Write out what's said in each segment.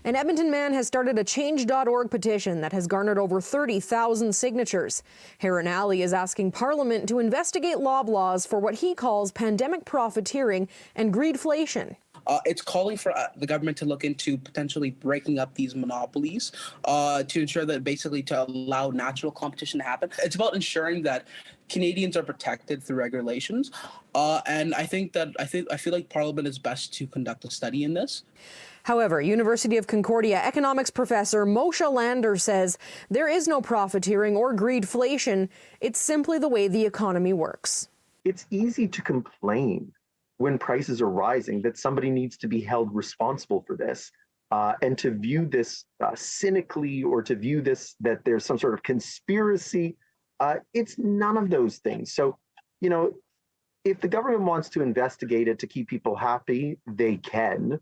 An Edmonton man has started a change.org petition that has garnered over 30,000 signatures. Heron Alley is asking Parliament to investigate Loblaws for what he calls pandemic profiteering and greedflation. It's calling for the government to look into potentially breaking up these monopolies to ensure that basically to allow natural competition to happen. It's about ensuring that Canadians are protected through regulations. And I feel like Parliament is best to conduct a study in this. However, University of Concordia economics professor Moshe Lander says there is no profiteering or greedflation. It's simply the way the economy works. It's easy to complain when prices are rising that somebody needs to be held responsible for this, and to view this cynically, or to view this that there's some sort of conspiracy. It's none of those things. So, if the government wants to investigate it to keep people happy, they can.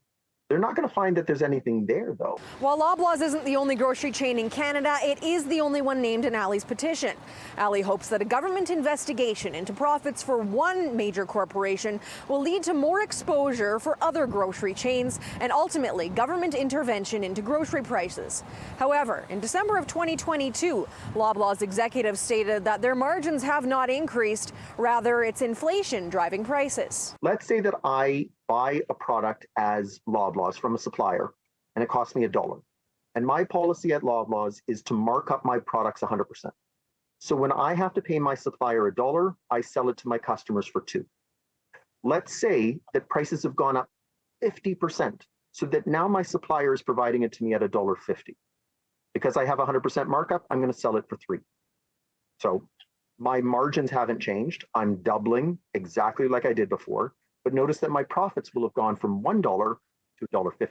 They're not going to find that there's anything there, though. While Loblaws isn't the only grocery chain in Canada, it is the only one named in Alley's petition. Alley hopes that a government investigation into profits for one major corporation will lead to more exposure for other grocery chains and ultimately government intervention into grocery prices. However, in December of 2022, Loblaws executives stated that their margins have not increased. Rather, it's inflation driving prices. Let's say that I buy a product as Loblaws from a supplier, and it costs me $1. And my policy at Loblaws is to mark up my products 100%. So when I have to pay my supplier $1, I sell it to my customers for $2. Let's say that prices have gone up 50%, so that now my supplier is providing it to me at $1.50. Because I have 100% markup, I'm going to sell it for $3. So my margins haven't changed. I'm doubling exactly like I did before. But notice that my profits will have gone from $1 to $1.50.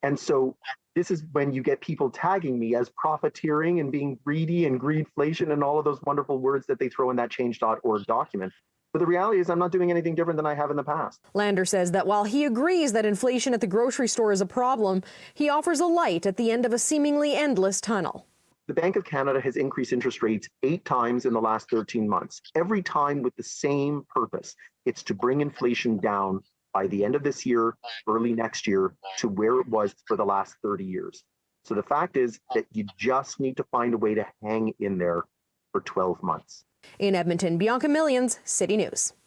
And so this is when you get people tagging me as profiteering and being greedy and greedflation and all of those wonderful words that they throw in that change.org document. But the reality is I'm not doing anything different than I have in the past. Lander says that while he agrees that inflation at the grocery store is a problem, he offers a light at the end of a seemingly endless tunnel. The Bank of Canada has increased interest rates 8 times in the last 13 months, every time with the same purpose. It's to bring inflation down by the end of this year, early next year, to where it was for the last 30 years. So the fact is that you just need to find a way to hang in there for 12 months. In Edmonton, Bianca Millions, City News.